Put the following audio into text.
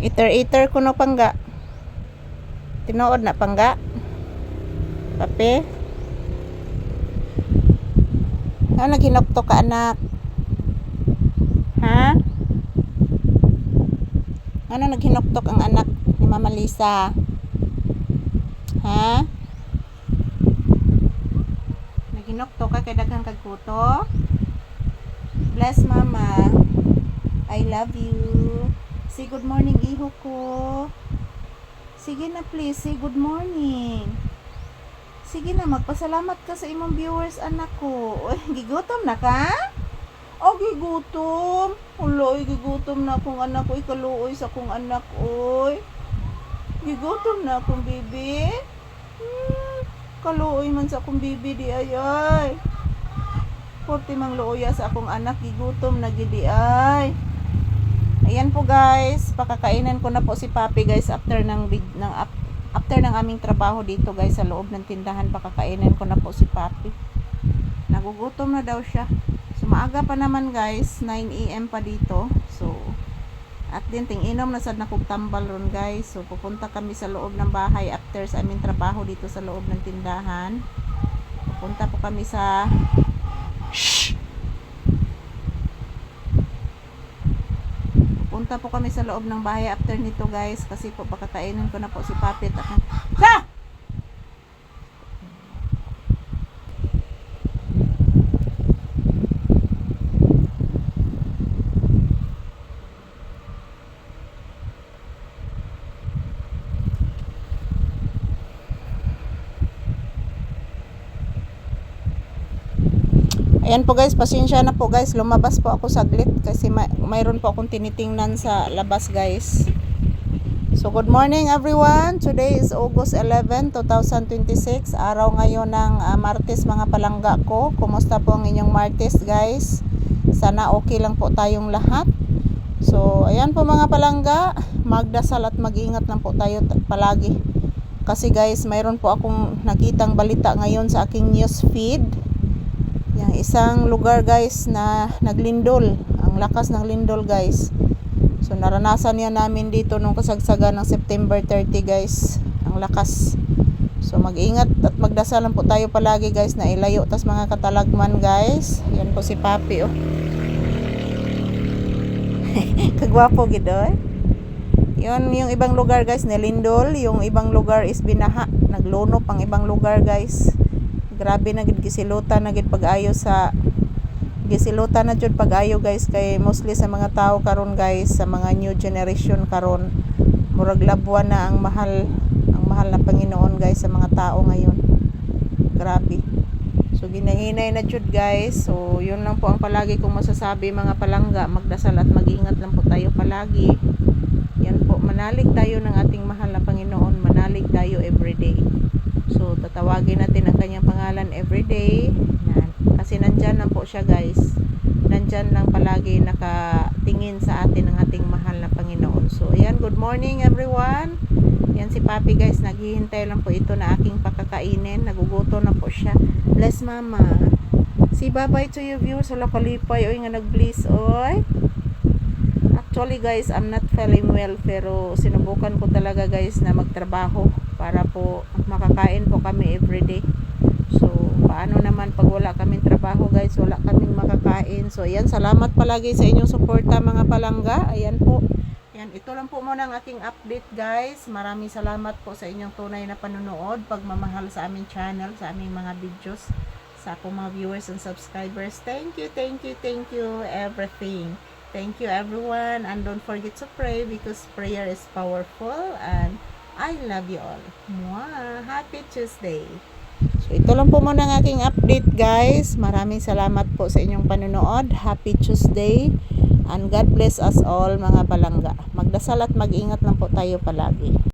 Iter-iter ko no pangga. Tinuod na pangga. Pape. Ano ginokto ka anak? Ha? Ano naghinoktok ang anak ni Mama Lisa? Ha? Naghinoktok ka kay daghang kagkuto? Bless Mama. I love you. Say good morning, iho ko. Sige na please, say good morning. Sige na, magpasalamat ka sa imong viewers, anak ko. Oy, gigutom na ka? O, gigutom. Uloy, gigutom na akong anak ko. Ikaluoy sa akong anak, oy. Gigutom na akong bibi. Kaluoy man sa akong bibi, di ay. Porti mang luoya sa akong anak, gigutom na gidi ay. Ayan po guys, pakakainan ko na po si Papi guys after ng aming trabaho dito guys sa loob ng tindahan. Pakakainan ko na po si Papi. Nagugutom na daw siya. So maaga pa naman guys, 9 AM pa dito. So at din ting-inom na sad na kog tambal ron guys. So pupunta kami sa loob ng bahay after sa aming trabaho dito sa loob ng tindahan. Pupunta po kami sa loob ng bahay after nito guys, kasi po pakakainin ko na po si Papi at ayan po guys, pasensya na po guys, lumabas po ako saglit kasi mayroon po akong tinitingnan sa labas guys. So good morning everyone, today is August 11, 2026, araw ngayon ng Martes mga palangga ko. Kumusta po ang inyong Martes guys? Sana okay lang po tayong lahat. So ayan po mga palangga, magdasal at mag-ingat lang po tayo palagi. Kasi guys, mayroon po akong nakitang balita ngayon sa aking news feed. Yung isang lugar guys na naglindol, ang lakas ng lindol guys. So naranasan yan namin dito nung kasagsagan ng September 30 guys, ang lakas. So mag-ingat at magdasal lang po tayo palagi guys na ilayo tas mga katalagman guys. Yan po si Papi oh. Kagwapo gid oh. Yun yung ibang lugar guys nilindol, yung ibang lugar is binaha, naglunop ang ibang lugar guys. Grabe na gid gisilutan na gid pag-ayo sa gisilutan na jud pag-ayo guys kay mostly sa mga tao karon guys, sa mga new generation karon murag labuan na ang mahal na Panginoon guys sa mga tao ngayon. Grabe. So ginahinay na jud guys. So yun lang po ang palagi kong masasabi mga palangga, magdasal at mag-ingat lang po tayo palagi. Yan po, manalig tayo ng ating mahal na Panginoon, manalig tayo everyday. So tatawagin natin ang kanyang pangalan everyday. Yan. Kasi nandyan lang po siya guys. Nandyan lang palagi nakatingin sa atin ang ating mahal na Panginoon. So ayan, good morning everyone. Yan si Papi guys, naghihintay lang po ito na aking pakakainin. Naguguto na po siya. Bless Mama. Si bye-bye to you viewers. Wala kalipay. Oy nga nag-bliss. Oy. Actually guys, I'm not feeling well. Pero sinubukan ko talaga guys na magtrabaho para po makakain po kami everyday. So paano naman pag wala kaming trabaho guys, wala kaming makakain. So ayan, salamat palagi sa inyong suporta mga palangga. Ayan po, ayan, ito lang po muna ang aking update guys. Maraming salamat po sa inyong tunay na panonood, pagmamahal sa aming channel, sa aming mga videos, sa akong mga viewers and subscribers. Thank you everything. Thank you everyone, and don't forget to pray because prayer is powerful, and I love you all. Mwah! Happy Tuesday! So, ito lang po muna ang aking update guys. Maraming salamat po sa inyong panonood. Happy Tuesday. And God bless us all mga palangga. Magdasal at mag-ingat lang po tayo palagi.